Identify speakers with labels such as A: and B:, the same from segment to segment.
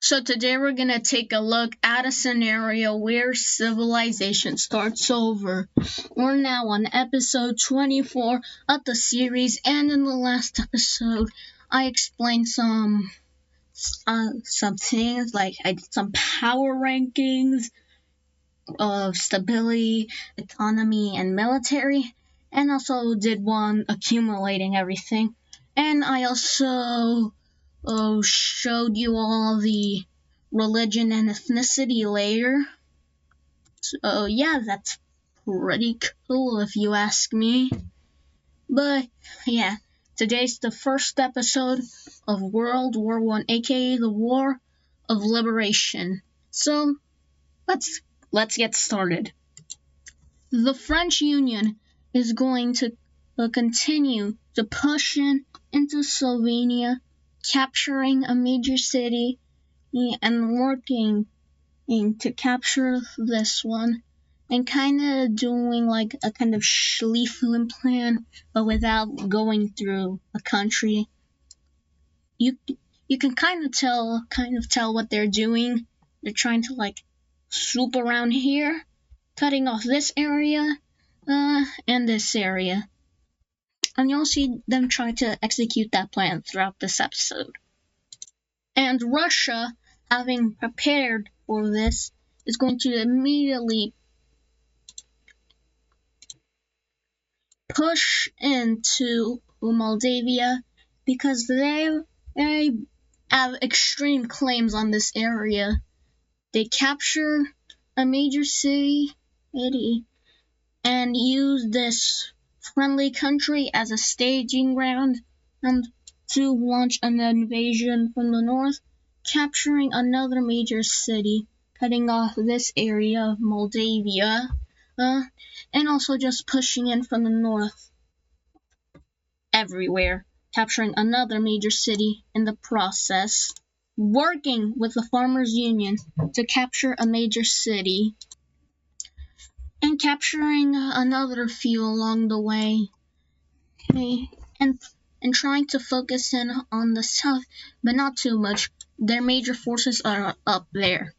A: So today we're going to take a look at a scenario where civilization starts over. We're now on episode 24 of the series, and in the last episode I explained some things, like I did some power rankings of stability, economy, and military, and also did one accumulating everything. And I also showed you all the religion and ethnicity layer. So yeah, that's pretty cool if you ask me. But yeah, today's the first episode of World War I, aka the War of Liberation. So let's get started. The French Union is going to continue to push into Slovenia, capturing a major city and working to capture this one, and kind of doing like a kind of Schlieffen plan, but without going through a country. You can kind of tell what they're doing. They're trying to like swoop around here, cutting off this area and this area. And you'll see them try to execute that plan throughout this episode. And Russia, having prepared for this, is going to immediately push into Moldavia because they have extreme claims on this area. They capture a major city and use this friendly country as a staging ground and to launch an invasion from the north, capturing another major city, cutting off this area of Moldavia, and also just pushing in from the north everywhere, capturing another major city in the process, working with the Farmers Union to capture a major city, and capturing another few along the way, and trying to focus in on the south, but not too much. Their major forces are up there.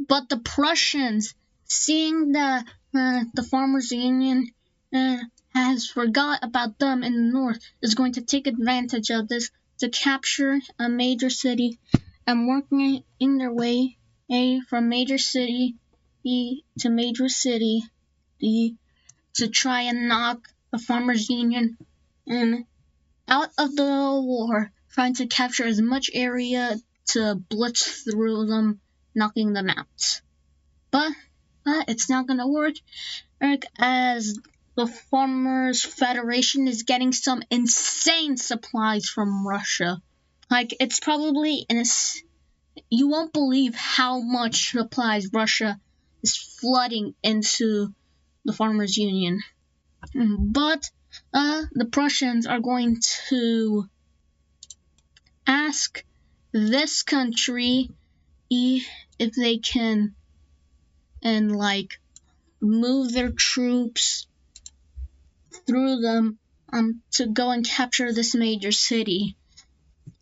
A: But the Prussians, seeing the Farmers Union has forgot about them in the north, is going to take advantage of this to capture a major city and working in their way from major city to major city to try and knock the Farmers Union out of the war, trying to capture as much area to blitz through them, knocking them out. But it's not going to work, as the Farmers Federation is getting some insane supplies from Russia. Like, it's probably you won't believe how much supplies Russia is flooding into the Farmers Union. But the Prussians are going to ask this country if they can move their troops through them to go and capture this major city.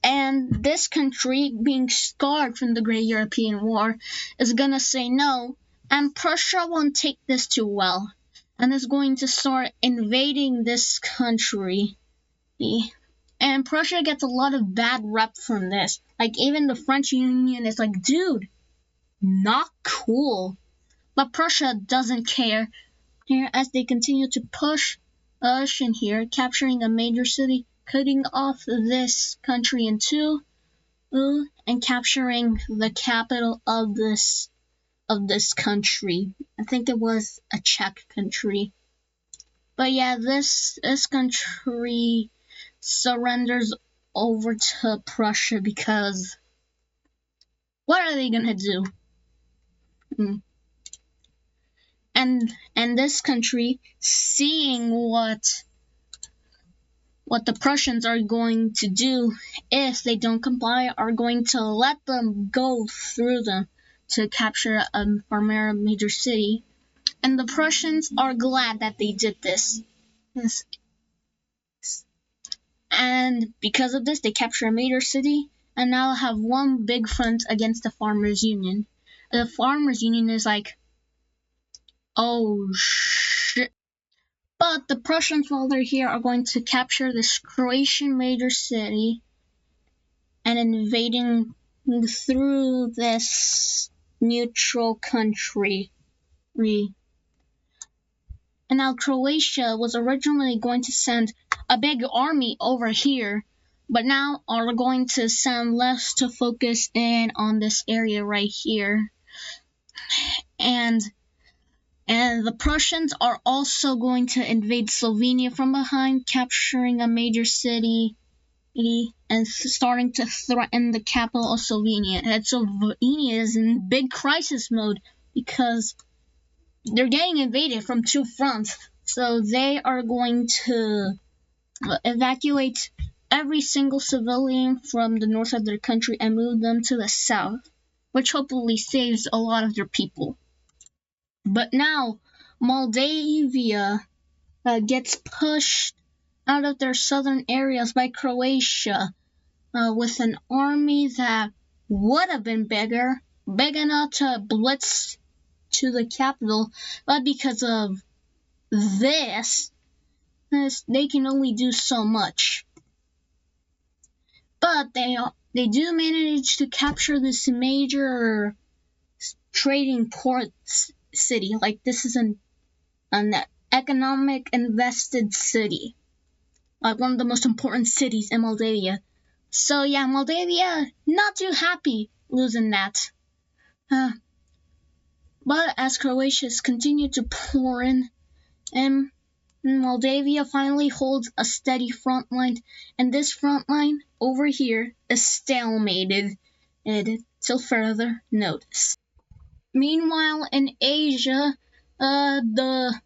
A: And this country, being scarred from the Great European War, is gonna say no, and Prussia won't take this too well, and is going to start invading this country. And Prussia gets a lot of bad rep from this. Like, even the French Union is like, dude, not cool. But Prussia doesn't care as they continue to push in here, capturing a major city, cutting off this country in two, and capturing the capital of this country. I think it was a Czech country. But yeah, this country surrenders over to Prussia because what are they gonna do? And this country, seeing what the Prussians are going to do if they don't comply, are going to let them go through them to capture a major city. And the Prussians are glad that they did this. And because of this, they capture a major city and now have one big front against the Farmers Union. The Farmers Union is like, oh shit. But the Prussians, while they're here, are going to capture this Croatian major city and invading through this neutral country. And now Croatia was originally going to send a big army over here, but now are going to send less to focus in on this area right here. And the Prussians are also going to invade Slovenia from behind, capturing a major city and starting to threaten the capital of Slovenia. And Slovenia is in big crisis mode because they're getting invaded from two fronts. So they are going to evacuate every single civilian from the north of their country and move them to the south, which hopefully saves a lot of their people. But now Moldavia gets pushed out of their southern areas by Croatia with an army that would have been big enough to blitz to the capital, but because of this, they can only do so much. But they do manage to capture this major trading port city. Like, this is an economic invested city, like one of the most important cities in Moldavia. So yeah, Moldavia not too happy losing that. But as Croatia's continue to pour in, and Moldavia finally holds a steady front line, and this front line over here is stalemated till further notice. Meanwhile, in Asia, the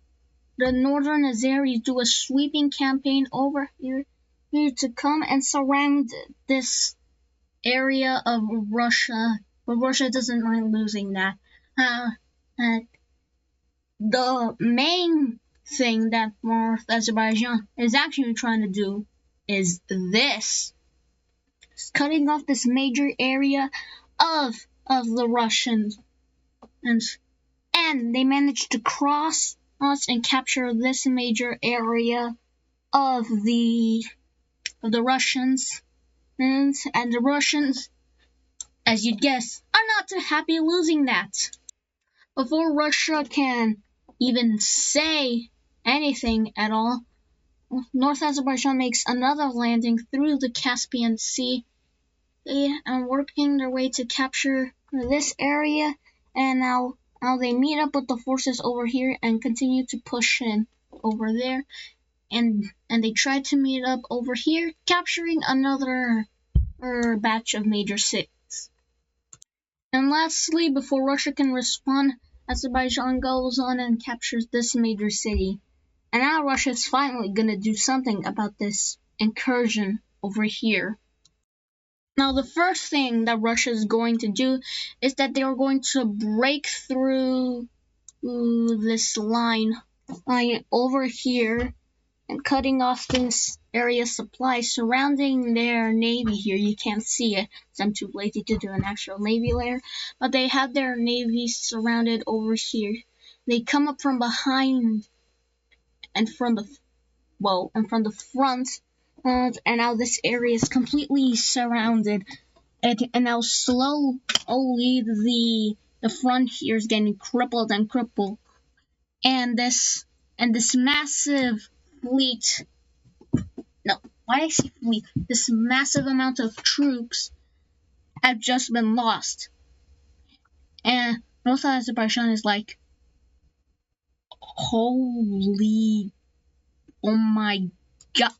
A: northern Azeris do a sweeping campaign over here to come and surround this area of Russia, but Russia doesn't mind losing that. The main thing that North Azerbaijan is actually trying to do is this. It's cutting off this major area of the Russians. And they managed to cross us and capture this major area of the Russians. And the Russians, as you'd guess, are not too happy losing that. Before Russia can even say anything at all, North Azerbaijan makes another landing through the Caspian Sea and working their way to capture this area, and now they meet up with the forces over here and continue to push in over there, and they try to meet up over here, capturing another batch of major cities. And lastly, before Russia can respond, Azerbaijan goes on and captures this major city. And now Russia's finally gonna do something about this incursion over here. Now the first thing that Russia is going to do is that they are going to break through this line over here and cutting off this area supply surrounding their navy here. You can't see it because I'm too lazy to do an actual navy layer, but they have their navy surrounded over here. They come up from behind and from the front, and now this area is completely surrounded, and now slowly the front here is getting crippled, and this massive fleet. No, why did I say fleet? This massive amount of troops have just been lost, and North Azerbaijan is like, holy, oh my god.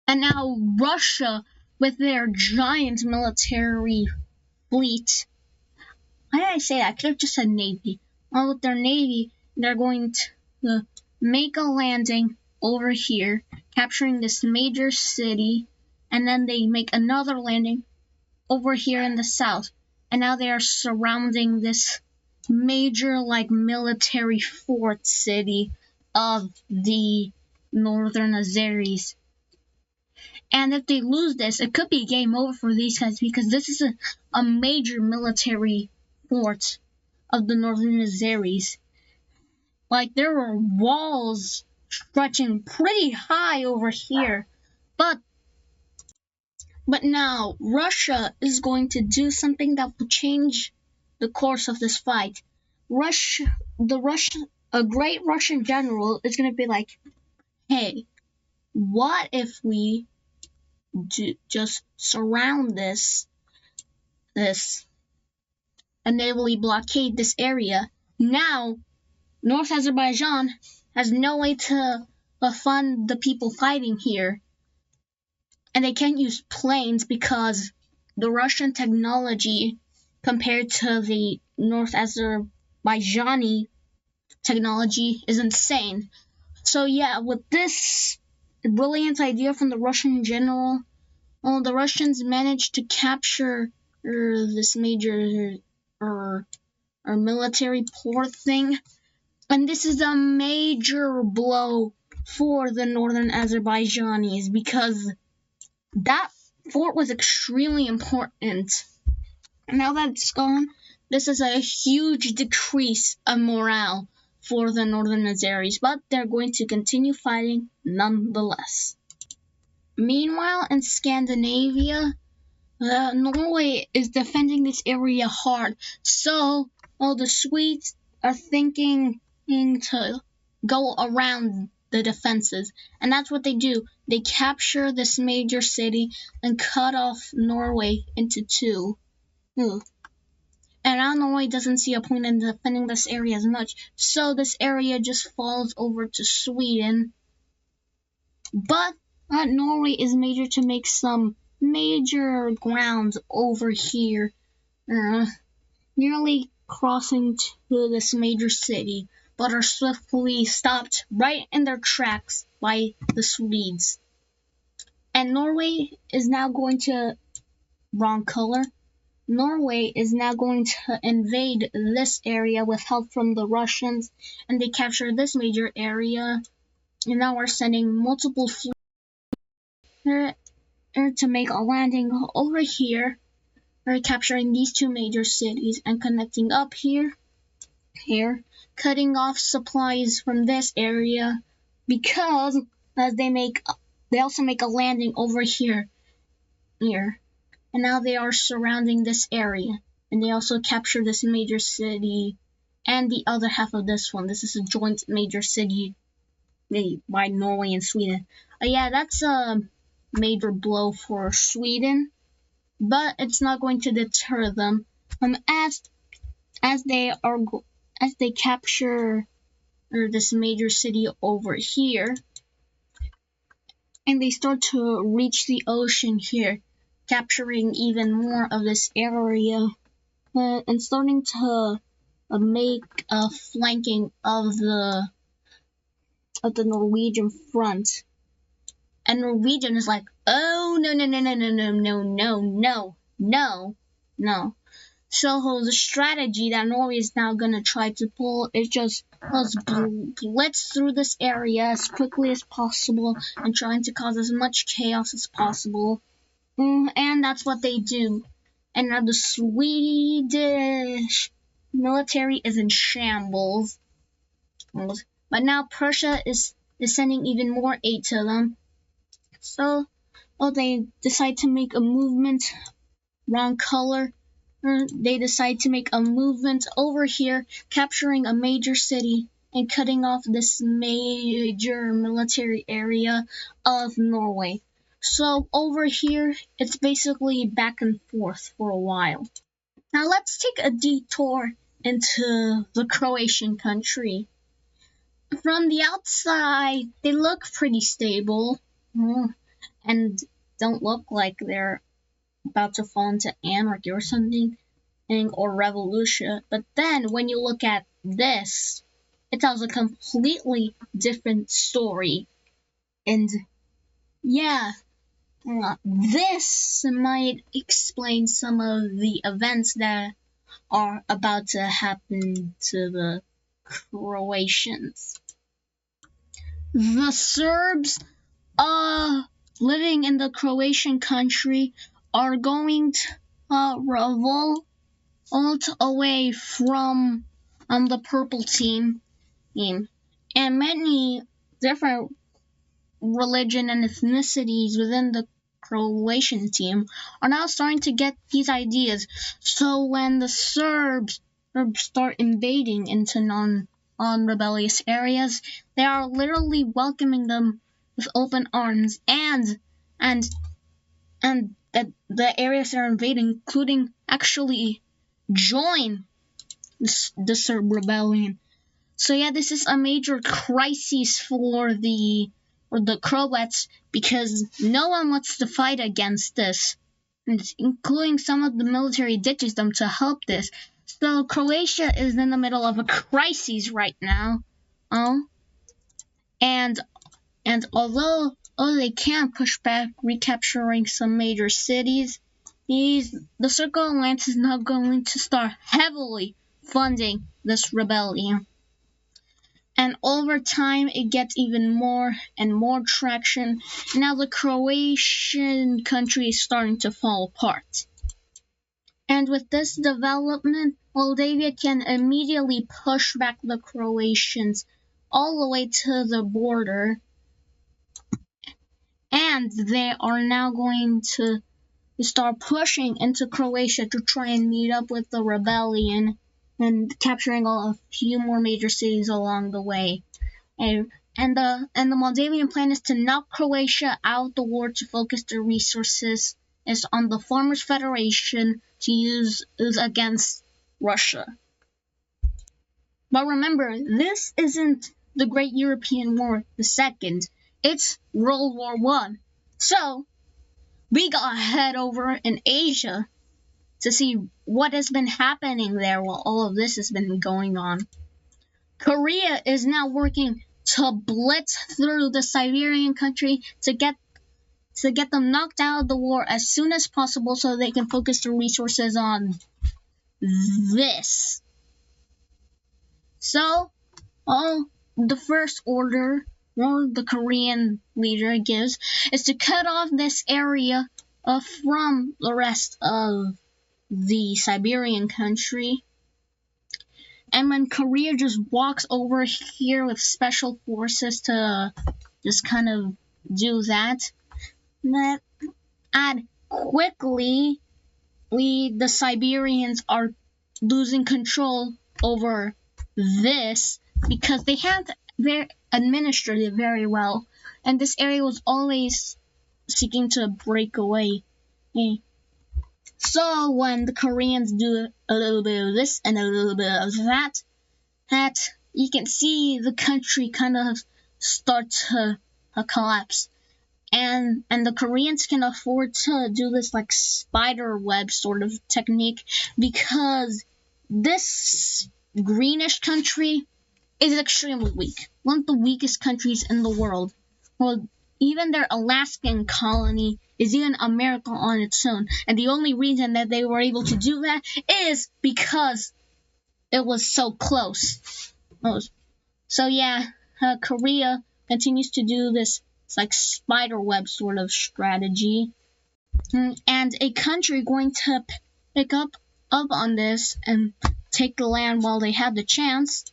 A: And now Russia, with their giant military fleet, why did I say that? I could have just said navy. Well, with their navy, they're going to make a landing over here, capturing this major city, and then they make another landing over here in the south. And now they are surrounding this major, like, military fort city of the northern Azeris. And if they lose this, it could be game over for these guys because this is a major military fort of the Northern Azeris. Like, there are walls stretching pretty high over here. But now Russia is going to do something that will change the course of this fight. A great Russian general is going to be like, hey, what if we just surround this and naval blockade this area? Now North Azerbaijan has no way to fund the people fighting here, and they can't use planes because the Russian technology compared to the North Azerbaijani technology is insane. So yeah, with this brilliant idea from the Russian general, well, the Russians managed to capture this major military port thing, and this is a major blow for the Northern Azerbaijanis because that fort was extremely important. Now that it's gone, this is a huge decrease of morale for the Northern Azeris, but they're going to continue fighting nonetheless. Meanwhile, in Scandinavia, Norway is defending this area hard, so the Swedes are thinking to go around the defenses, and that's what they do. They capture this major city and cut off Norway into two. And now Norway doesn't see a point in defending this area as much, so this area just falls over to Sweden. But Norway is major to make some major grounds over here, nearly crossing to this major city, but are swiftly stopped right in their tracks by the Swedes. And Norway is now going to, wrong color, Norway is now going to invade this area with help from the Russians, and they capture this major area, and now we're sending multiple fleets to make a landing over here. We're capturing these two major cities and connecting up here, cutting off supplies from this area because they also make a landing over here, and now they are surrounding this area, and they also capture this major city and the other half of this one. This is a joint major city made by Norway and Sweden. Yeah, that's a major blow for Sweden, but it's not going to deter them as they capture this major city over here, and they start to reach the ocean here, capturing even more of this area, and starting to make a flanking of the Norwegian front. And Norwegian is like, oh, no. So the strategy that Norway is now going to try to pull is just blitz through this area as quickly as possible and trying to cause as much chaos as possible. And that's what they do. And now the Swedish military is in shambles. But now Prussia is sending even more aid to them. So, they decide to make a movement, wrong color. They decide to make a movement over here, capturing a major city and cutting off this major military area of Norway. So over here, it's basically back and forth for a while. Now let's take a detour into the Croatian country. From the outside, they look pretty stable and don't look like they're about to fall into anarchy or something, or revolution. But then when you look at this, it tells a completely different story. And yeah, this might explain some of the events that are about to happen to the Croatians. The Serbs, living in the Croatian country are going to revolt away from the purple team, and many different religion and ethnicities within the Croatian team are now starting to get these ideas. So when the Serbs start invading into non-rebellious areas, they are literally welcoming them with open arms, and that the areas they're invading, including actually join the Serb rebellion. So yeah, this is a major crisis for the Croats, because no one wants to fight against this, including some of the military ditches them to help this. So Croatia is in the middle of a crisis right now. And although they can push back, recapturing some major cities, the Circle Alliance is now going to start heavily funding this rebellion. And over time, it gets even more and more traction. Now the Croatian country is starting to fall apart. And with this development, Moldavia can immediately push back the Croatians all the way to the border. And they are now going to start pushing into Croatia to try and meet up with the rebellion and capturing a few more major cities along the way. And the Moldavian plan is to knock Croatia out the war to focus their resources is on the Farmers Federation to use against Russia. But remember, this isn't the Great European War II. It's World War I. So we gotta head over in Asia to see what has been happening there while all of this has been going on. Korea is now working to blitz through the Siberian country to get them knocked out of the war as soon as possible so they can focus their resources on this. So, the first order the Korean leader gives is to cut off this area from the rest of the Siberian country. And when Korea just walks over here with special forces to just kind of do that, and quickly the Siberians are losing control over this because they have administered it very well, and this area was always seeking to break away. So when the Koreans do a little bit of this and a little bit of that you can see the country kind of start to collapse. And the Koreans can afford to do this like spider web sort of technique because this greenish country is extremely weak. One of the weakest countries in the world. Well, even their Alaskan colony is even a miracle on its own. And the only reason that they were able to do that is because it was so close. So yeah, Korea continues to do this like spider web sort of strategy. And a country going to pick up on this and take the land while they have the chance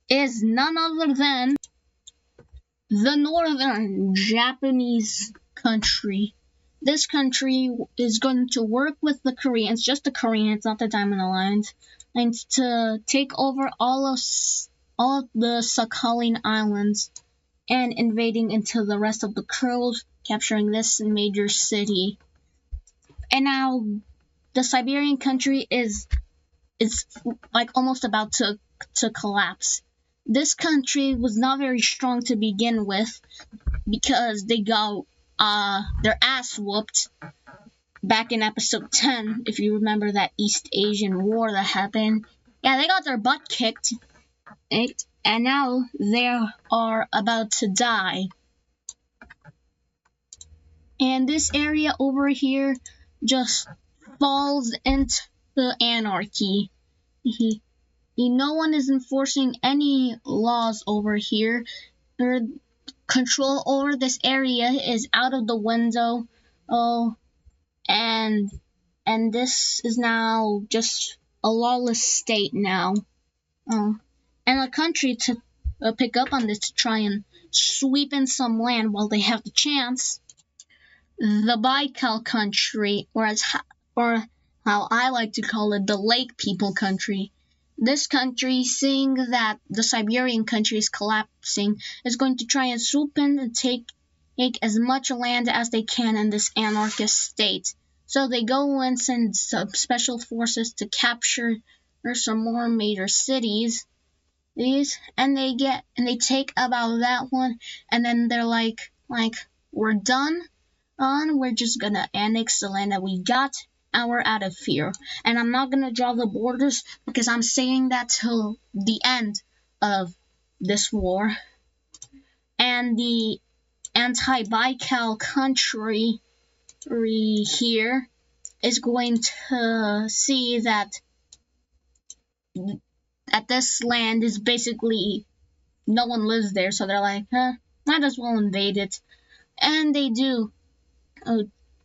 A: is none other than the northern Japanese country. This country is going to work with the Koreans, just the Koreans, not the Diamond Alliance, and to take over all of the Sakhalin Islands and invading into the rest of the Kurils, capturing this major city. And now the Siberian country is like almost about to collapse. This country was not very strong to begin with because they got their ass whooped back in episode 10, if you remember that East Asian war that happened. Yeah, they got their butt kicked, and now they are about to die. And this area over here just falls into anarchy. No one is enforcing any laws over here. control over this area is out of the window. Oh, and this is now just a lawless state now. Oh, and a country to pick up on this to try and sweep in some land while they have the chance. The Baikal country, or how I like to call it, the Lake People country. This country, seeing that the Siberian country is collapsing, is going to try and swoop in and take as much land as they can in this anarchist state. So they go and send some special forces to capture some more major cities. And they take about that one, and then they're like we're done. We're just gonna annex the land that we got, and we're out of here. And I'm not gonna draw the borders because I'm saying that till the end of this war. And the anti-Baikal country here is going to see that this land is basically no one lives there, so they're like, might as well invade it. And they do,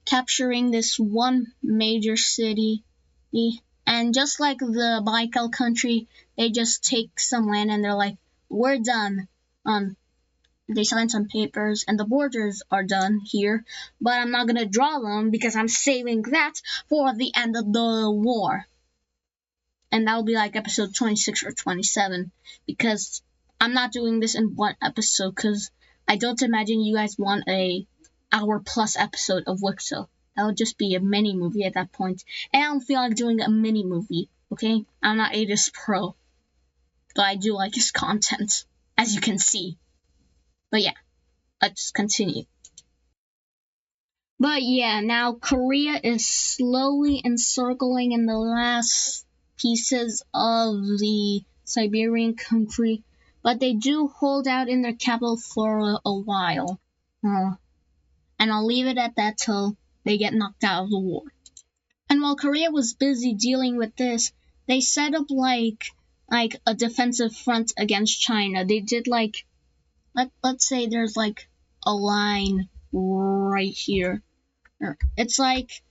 A: capturing this one major city. And just like the Baikal country, they just take some land and they're like, we're done. They sign some papers and the borders are done here, but I'm not gonna draw them because I'm saving that for the end of the war. And that'll be like episode 26 or 27, because I'm not doing this in one episode, because I don't imagine you guys want a hour-plus episode of Wixo. That would just be a mini-movie at that point. And I don't feel like doing a mini-movie, okay? I'm not Adis Pro, but I do like his content, as you can see. But yeah, let's continue. But yeah, now Korea is slowly encircling in the last pieces of the Siberian country, but they do hold out in their capital for a while. And I'll leave it at that till they get knocked out of the war. And while Korea was busy dealing with this, they set up like a defensive front against China. They did let's say there's like a line right here. It's like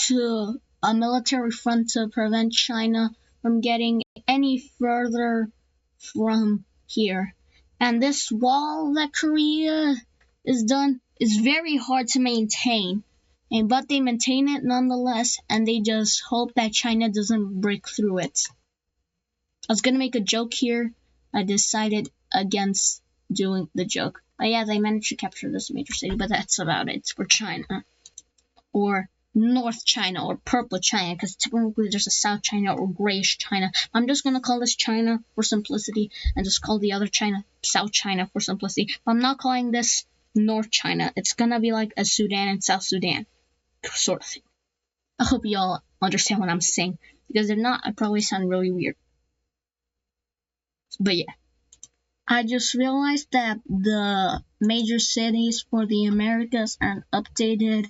A: to a military front to prevent China from getting any further from here. And this wall that Korea is done is very hard to maintain, but they maintain it nonetheless, and they just hope that China doesn't break through it. I was gonna make a joke here. I decided against doing the joke. But yeah, they managed to capture this major city, but that's about it for China. Or North China, or Purple China, because typically there's a South China or Grayish China. I'm just going to call this China for simplicity, and just call the other China South China for simplicity. But I'm not calling this North China. It's going to be like a Sudan and South Sudan sort of thing. I hope you all understand what I'm saying, because if not, I probably sound really weird. But yeah. I just realized that the major cities for the Americas aren't updated.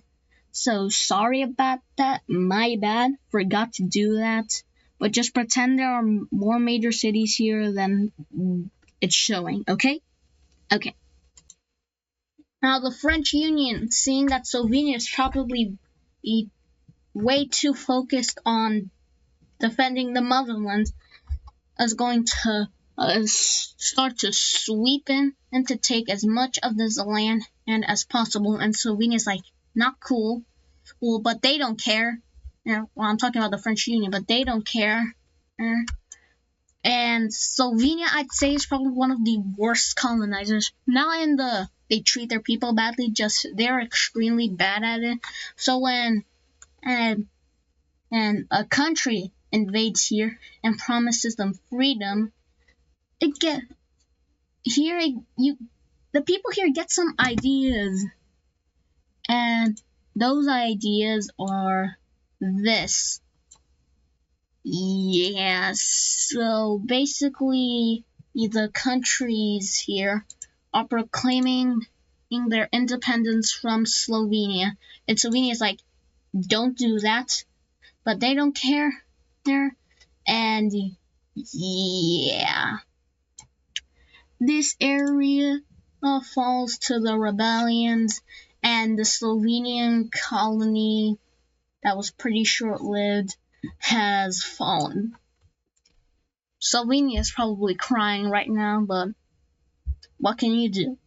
A: So sorry about that, my bad, forgot to do that. But just pretend there are more major cities here than it's showing, okay? Okay. Now the French Union, seeing that Slovenia is probably way too focused on defending the motherland, is going to start to sweep in and to take as much of this land and as possible. And Slovenia's like, not cool. Well, but they don't care. Well, I'm talking about the French Union, but they don't care. And Slovenia, I'd say, is probably one of the worst colonizers. Not they treat their people badly, just they're extremely bad at it. So when and a country invades here and promises them freedom, the people here get some ideas, and those ideas are this. Yeah, so basically the countries here are proclaiming their independence from Slovenia. And Slovenia is like, don't do that. But they don't care there. And yeah. This area falls to the rebellions, and the Slovenian colony that was pretty short-lived has fallen. Slovenia is probably crying right now, but what can you do?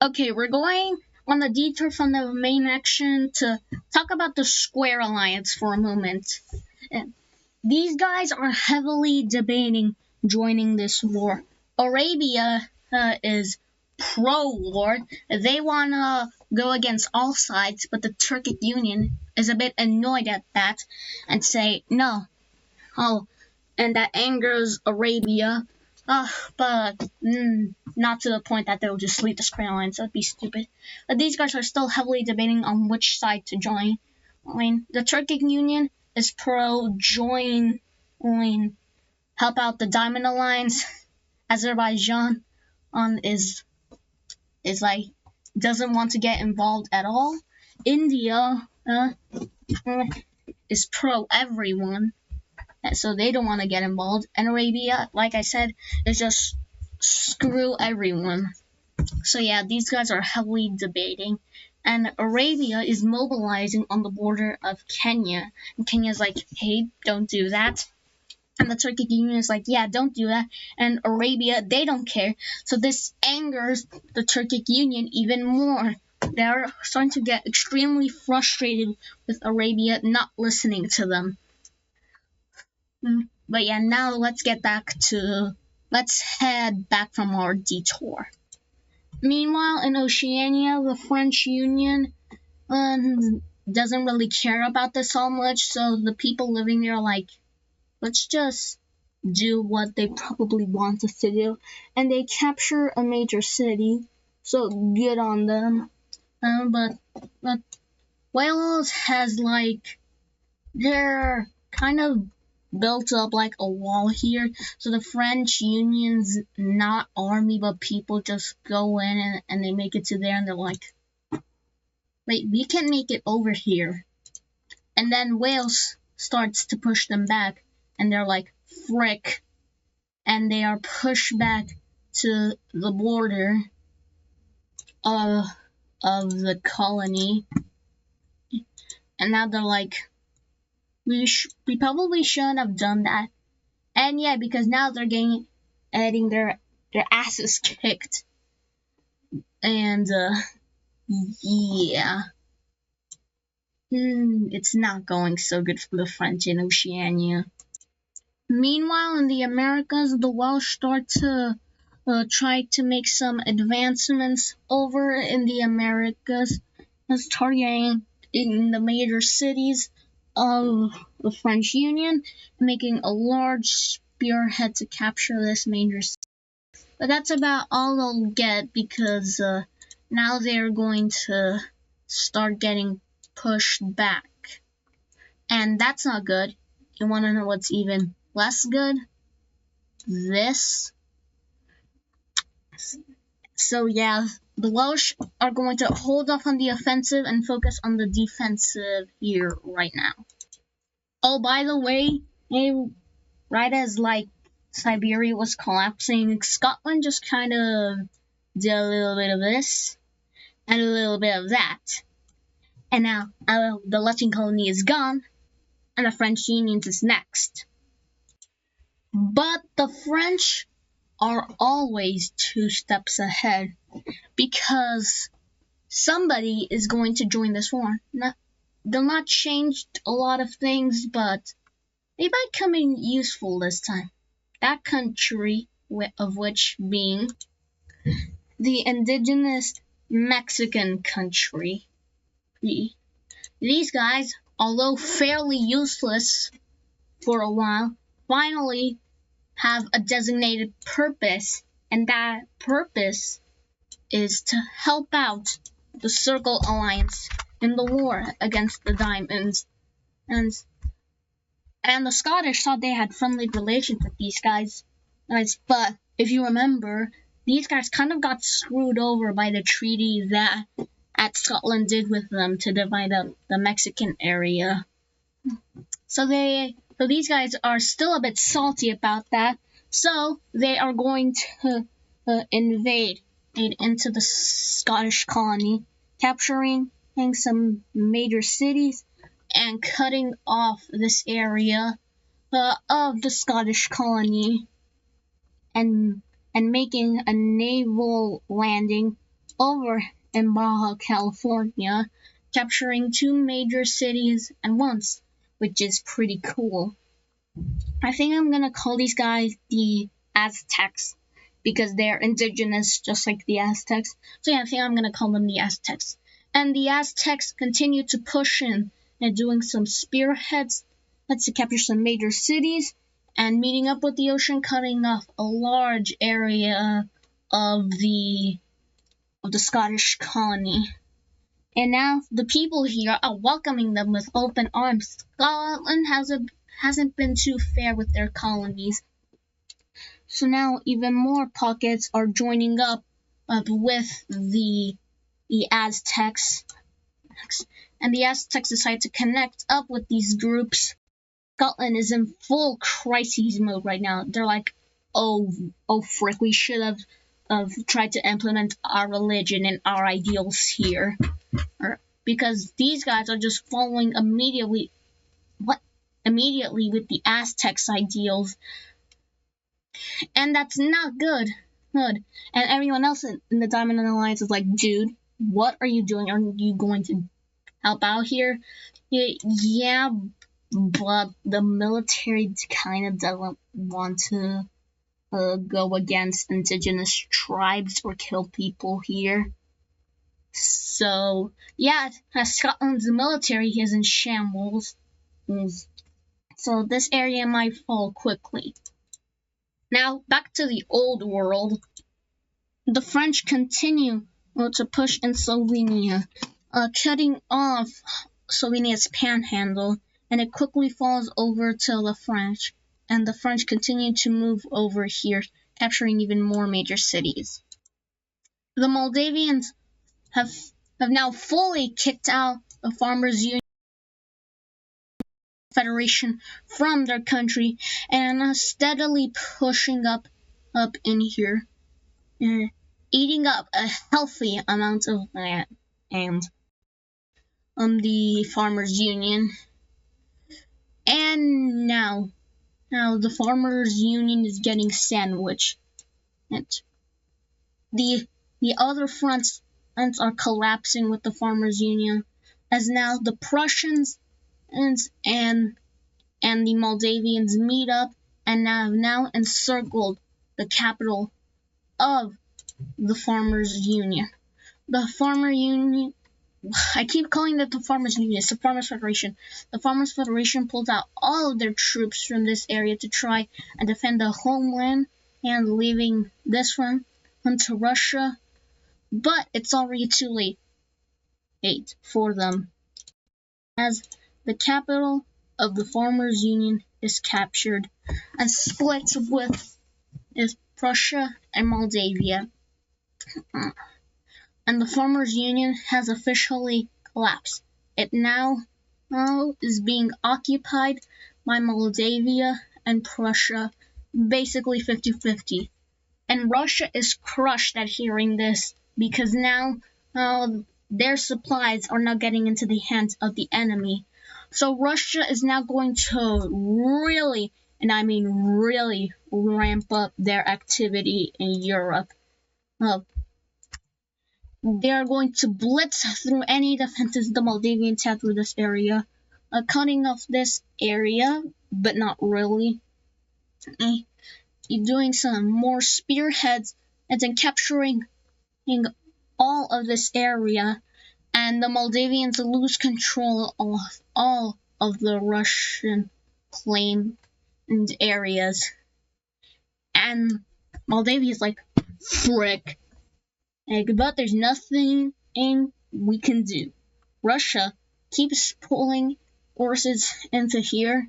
A: Okay, we're going on a detour from the main action to talk about the Square Alliance for a moment. These guys are heavily debating joining this war. Arabia is pro-war. They want to go against all sides, but the Turkic Union is a bit annoyed at that and say no. Oh, and that angers Arabia. But not to the point that they'll just leave the Square Alliance. That'd be stupid. But these guys are still heavily debating on which side to join. I mean, the Turkic Union is pro-join, help out the Diamond Alliance. Azerbaijan is like doesn't want to get involved at all. India is pro everyone, so they don't want to get involved. And Arabia, like I said, is just screw everyone. So yeah, these guys are heavily debating. And Arabia is mobilizing on the border of Kenya. And Kenya's like, hey, don't do that. And the Turkic Union is like, yeah, don't do that. And Arabia, they don't care. So this angers the Turkic Union even more. They're starting to get extremely frustrated with Arabia not listening to them. But yeah, now let's head back from our detour. Meanwhile, in Oceania, the French Union doesn't really care about this all much, so the people living there are like, let's just do what they probably want us to do. And they capture a major city, so good on them. But Wales has they're kind of built up like a wall here, so the French Union's not army but people just go in and they make it to there and they're like, wait, we can make it over here. And then Wales starts to push them back and they're like, frick, and they are pushed back to the border of the colony, and now they're like, we probably shouldn't have done that. And yeah, because now they're getting their asses kicked. And yeah. It's not going so good for the French in Oceania. Meanwhile, in the Americas, the Welsh start to try to make some advancements over in the Americas, targeting in the major cities of the French Union, making a large spearhead to capture this major city. But that's about all they'll get, because now they're going to start getting pushed back. And that's not good. You want to know what's even less good? This. So yeah, the Welsh are going to hold off on the offensive and focus on the defensive here right now. Oh, by the way, right as Siberia was collapsing, Scotland just kind of did a little bit of this and a little bit of that. And now the Luscian colony is gone and the French Union is next. But the French are always 2 steps ahead, because somebody is going to join this war. They'll not change a lot of things, but they might come in useful this time. That country, of which being the indigenous Mexican country. These guys, although fairly useless for a while, finally have a designated purpose, and that purpose is to help out the Circle Alliance in the war against the Diamonds. And the Scottish thought they had friendly relations with these guys. But if you remember, these guys kind of got screwed over by the treaty that Scotland did with them to divide up the Mexican area. So these guys are still a bit salty about that. So they are going to invade into the Scottish colony, capturing some major cities and cutting off this area of the Scottish colony and making a naval landing over in Baja California, capturing 2 major cities at once, which is pretty cool. I think I'm gonna call these guys the Aztecs because they're indigenous just like the Aztecs. So yeah, I think I'm gonna call them the Aztecs. And the Aztecs continue to push in and doing some spearheads to capture some major cities and meeting up with the ocean, cutting off a large area of the Scottish colony. And now the people here are welcoming them with open arms. Scotland hasn't been too fair with their colonies. So now even more pockets are joining up with the Aztecs. And the Aztecs decide to connect up with these groups. Scotland is in full crisis mode right now. They're like, oh frick, we should have tried to implement our religion and our ideals here. Because these guys are just following immediately with the Aztecs' ideals. And that's not good. And everyone else in the Diamond Alliance is like, dude, what are you doing? Are you going to help out here? Yeah, but the military kind of doesn't want to go against indigenous tribes or kill people here. So, yeah, Scotland's military is in shambles. So this area might fall quickly. Now, back to the old world. The French continue to push in Slovenia, cutting off Slovenia's panhandle, and it quickly falls over to the French, and the French continue to move over here, capturing even more major cities. The Moldavians have now fully kicked out the Farmers' Union Federation from their country and are steadily pushing up in here, eating up a healthy amount of land and the Farmers' Union. And now the Farmers' Union is getting sandwiched. And the other fronts are collapsing with the Farmers' Union, as now the Prussians and the Moldavians meet up and have now encircled the capital of the Farmers' Union. The Farmer Union, I keep calling it the Farmers Union, it's the Farmers Federation. The Farmers Federation pulled out all of their troops from this area to try and defend the homeland and leaving this one to Russia. But it's already too late for them, as the capital of the Farmers Union is captured and split with Prussia and Moldavia. And the Farmers Union has officially collapsed. It now is being occupied by Moldavia and Prussia, basically 50-50. And Russia is crushed at hearing this, because now their supplies are now getting into the hands of the enemy. So Russia is now going to really, and I mean really, ramp up their activity in Europe. They are going to blitz through any defenses the Moldavians have through this area, cutting off this area, but not really. Doing some more spearheads and then capturing all of this area, and the Moldavians lose control of all of the Russian claimed areas. And Moldavia is like, frick. But there's nothing we can do. Russia keeps pulling forces into here,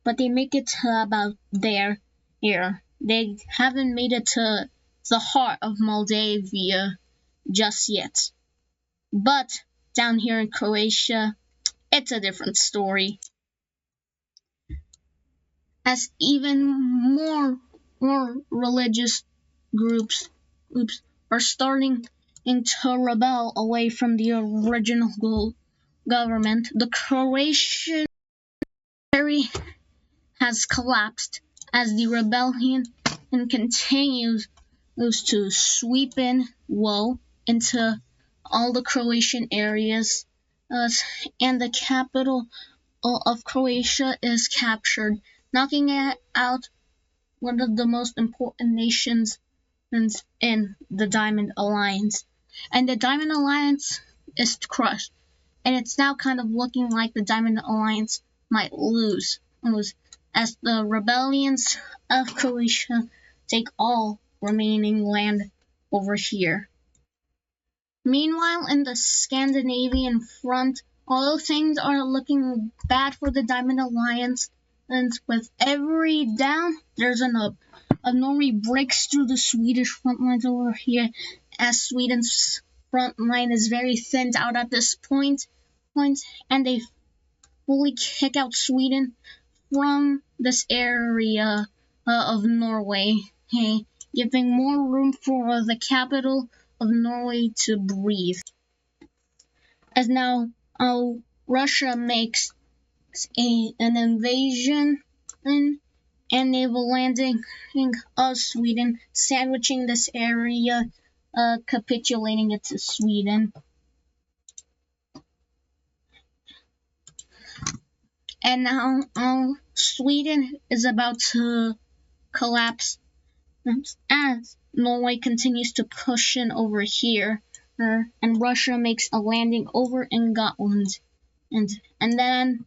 A: but they make it to about there. Here, they haven't made it to the heart of Moldavia just yet. But down here in Croatia, it's a different story, as even more religious groups are starting to rebel away from the original government. The Croatian military has collapsed as the rebellion continues to sweep in into all the Croatian areas, uh, and the capital of Croatia is captured, knocking out one of the most important nations in the Diamond Alliance. And the Diamond Alliance is crushed, and it's now kind of looking like the Diamond Alliance might lose as the rebellions of Croatia take all remaining land over here. Meanwhile, in the Scandinavian front, although things are looking bad for the Diamond Alliance, and with every down, there's an up. Norway breaks through the Swedish front lines over here, as Sweden's front line is very thinned out at this point, and they fully kick out Sweden from this area of Norway, hey, giving more room for the capital of Norway to breathe. As now Russia makes an invasion and naval landing of Sweden, sandwiching this area, capitulating it to Sweden. And now Sweden is about to collapse as Norway continues to push in over here, and Russia makes a landing over in Gotland, and then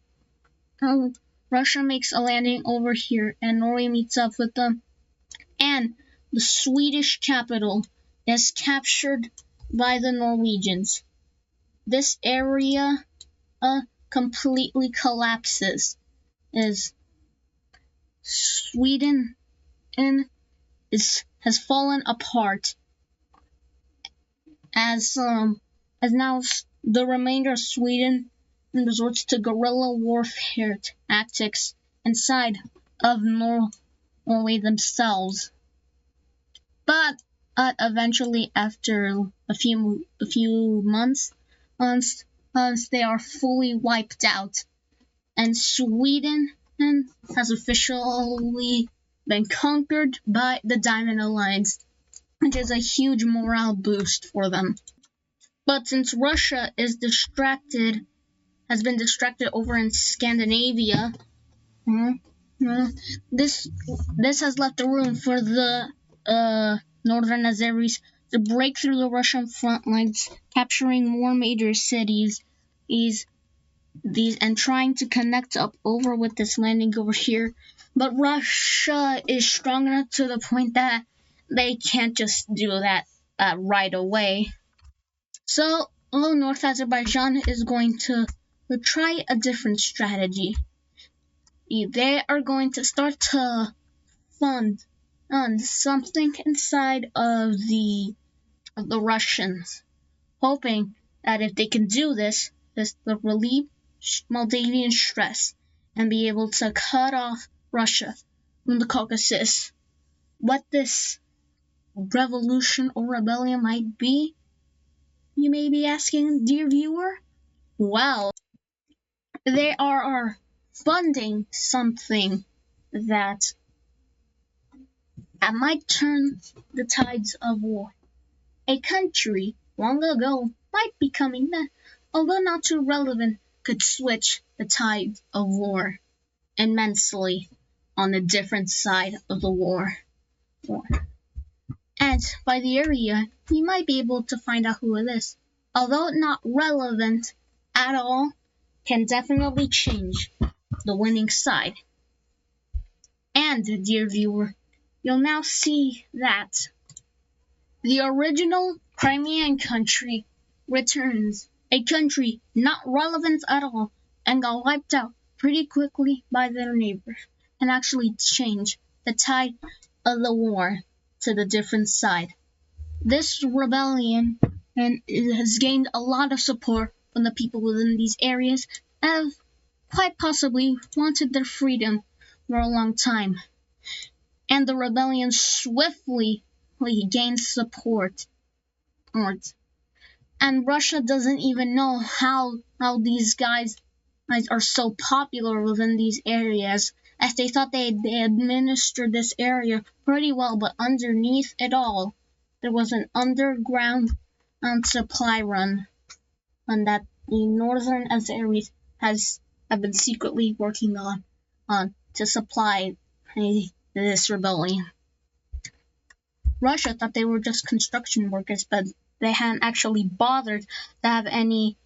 A: Russia makes a landing over here, and Norway meets up with them, and the Swedish capital is captured by the Norwegians. This area completely collapses, as Sweden has fallen apart, as now the remainder of Sweden resorts to guerrilla warfare tactics inside of Norway themselves. But eventually, after a few months, they are fully wiped out, and Sweden has officially been conquered by the Diamond Alliance, which is a huge morale boost for them. But since Russia has been distracted over in Scandinavia, this has left the room for the Northern Azeris to break through the Russian front lines, capturing more major cities, and trying to connect up over with this landing over here. But Russia is strong enough to the point that they can't just do that right away. So North Azerbaijan is going to try a different strategy. They are going to start to fund something inside of the Russians, hoping that if they can do this will relieve Moldavian stress and be able to cut off Russia from the Caucasus. What this revolution or rebellion might be, you may be asking, dear viewer? Well, they are funding something that might turn the tides of war. A country long ago might be coming that, although not too relevant, could switch the tide of war immensely on a different side of the war. And by the area, you might be able to find out who it is. Although not relevant at all, can definitely change the winning side. And, dear viewer, you'll now see that the original Crimean country returns, a country not relevant at all, and got wiped out pretty quickly by their neighbors, and actually change the tide of the war to the different side. This rebellion has gained a lot of support from the people within these areas, and have quite possibly wanted their freedom for a long time. And the rebellion swiftly swiftly gains support, and Russia doesn't even know how these guys are so popular within these areas, as they thought they administered this area pretty well, but underneath it all, there was an underground supply run, and that the Northern Azeris have been secretly working on to supply this rebellion. Russia thought they were just construction workers, but they hadn't actually bothered to have any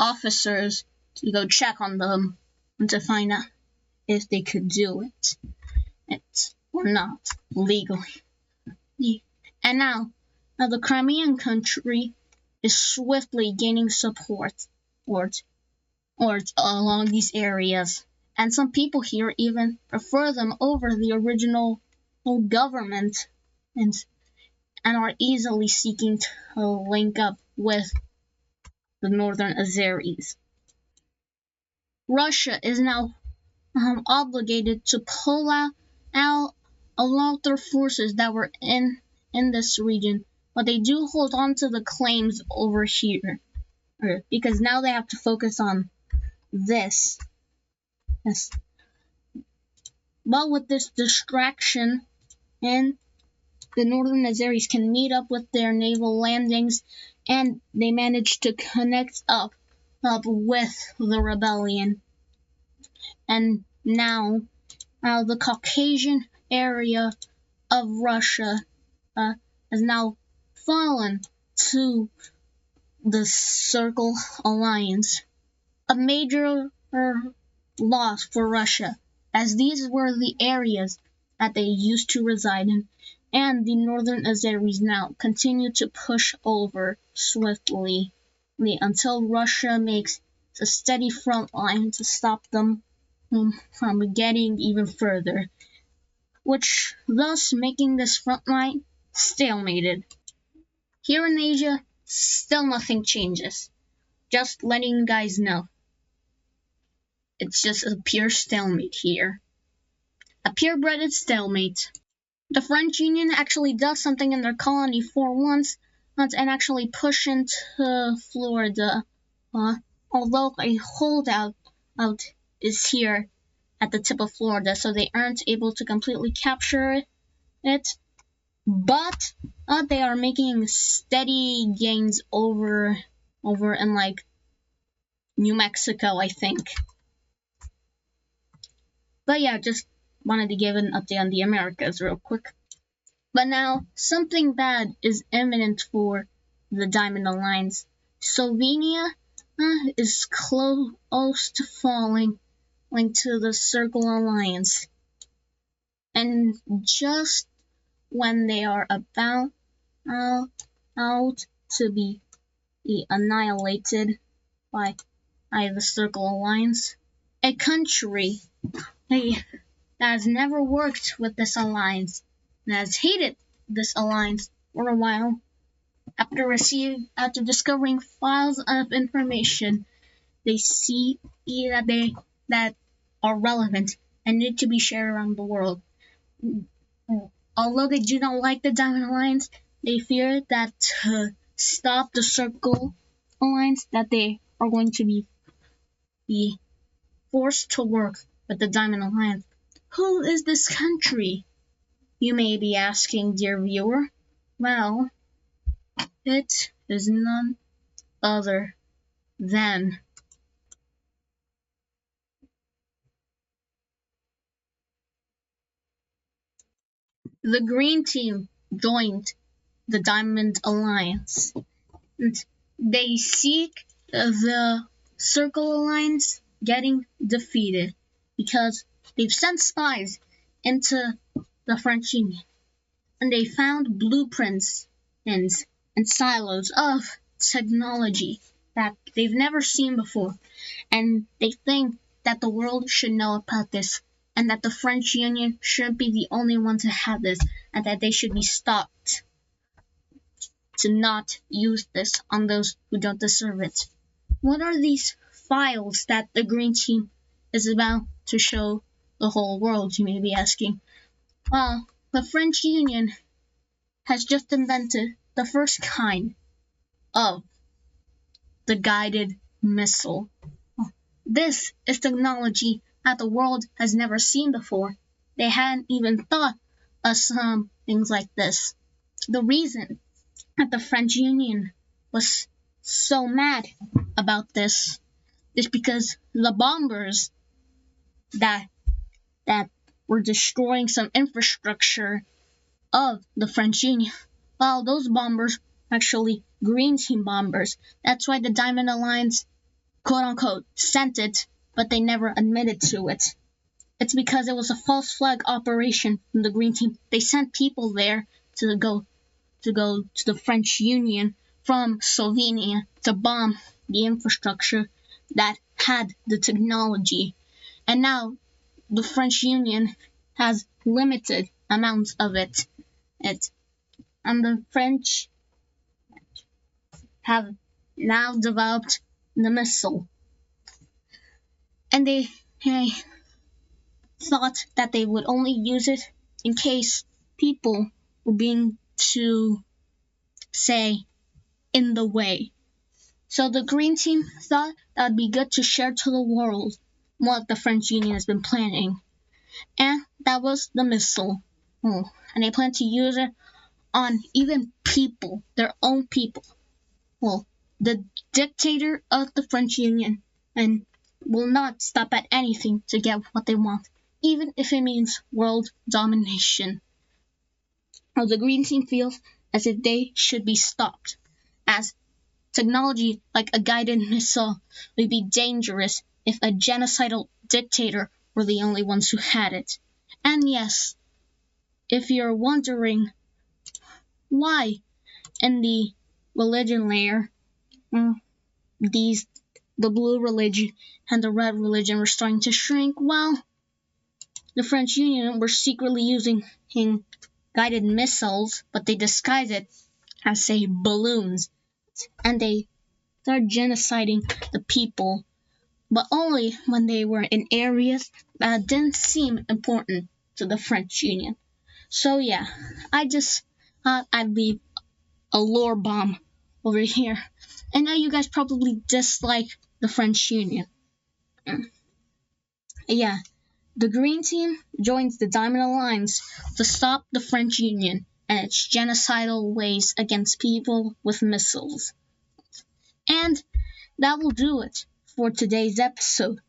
A: officers to go check on them and to find out if they could do it or not legally. And now the Crimean country is swiftly gaining support or along these areas, and some people here even prefer them over the original government, and are easily seeking to link up with the Northern Azeris. Russia is now obligated to pull out a lot of their forces that were in this region, but they do hold on to the claims over here, because now they have to focus on this. Yes. But with this distraction, and the Northern Azeris can meet up with their naval landings, and they manage to connect up with the rebellion. And now the Caucasian area of Russia has now fallen to the Circle Alliance. A major loss for Russia, as these were the areas that they used to reside in, and the Northern Azeris now continue to push over swiftly until Russia makes a steady front line to stop them from getting even further, which thus making this front line stalemated. Here in Asia, still nothing changes. Just letting you guys know. It's just a pure stalemate here. A purebred stalemate. The French Union actually does something in their colony for once, and actually push into Florida, although a holdout is here at the tip of Florida, so they aren't able to completely capture it. But they are making steady gains over in like New Mexico, I think. But yeah, just wanted to give an update on the Americas real quick. But now, something bad is imminent for the Diamond Alliance. Slovenia is close to falling into the Circle Alliance. And just when they are about to be annihilated by the Circle Alliance, a country that has never worked with this alliance and has hated this alliance for a while, after discovering files of information they see that are relevant and need to be shared around the world. Although they do not like the Diamond Alliance, they fear that to stop the Circle Alliance, that they are going to be forced to work with the Diamond Alliance. Who is this country, you may be asking, dear viewer? Well, it is none other than the Green Team joined the Diamond Alliance. And they seek the Circle Alliance getting defeated because they've sent spies into the French Union, and they found blueprints and silos of technology that they've never seen before, and they think that the world should know about this, and that the French Union shouldn't be the only one to have this, and that they should be stopped to not use this on those who don't deserve it. What are these files that the Green Team is about to show the whole world, you may be asking? Well, the French Union has just invented the first kind of the guided missile. This is technology that the world has never seen before. They hadn't even thought of some things like this. The reason that the French Union was so mad about this is because the bombers that that were destroying some infrastructure of the French Union, well, those bombers actually Green Team bombers. That's why the Diamond Alliance, quote unquote, sent it, but they never admitted to it. It's because it was a false flag operation from the Green Team. They sent people there to go to the French Union from Slovenia to bomb the infrastructure that had the technology. And now the French Union has limited amounts of it. And the French have now developed the missile. And they thought that they would only use it in case people were being too, say, in the way. So the Green Team thought that would be good to share to the world what the French Union has been planning. And that was the missile. And they plan to use it on even people, their own people. Well, the dictator of the French Union and will not stop at anything to get what they want, even if it means world domination. Well, the Green Team feels as if they should be stopped, as technology like a guided missile would be dangerous if a genocidal dictator were the only ones who had it. And yes, if you're wondering why in the religion layer, the blue religion and the red religion were starting to shrink, well, the French Union were secretly using guided missiles, but they disguise it as, say, balloons. And they start genociding the people, but only when they were in areas that didn't seem important to the French Union. So yeah, I just thought I'd leave a lore bomb over here. I know you guys probably dislike the French Union. Yeah, the Green Team joins the Diamond Alliance to stop the French Union and its genocidal ways against people with missiles. And that will do it for today's episode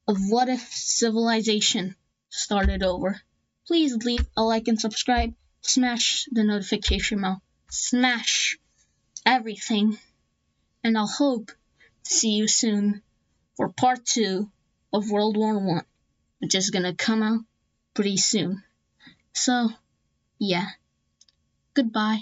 A: of What If Civilization Started Over. Please leave a like and subscribe, smash the notification bell, smash everything, and I'll hope to see you soon for part 2 of World War I, which is gonna come out pretty soon. So, yeah, goodbye.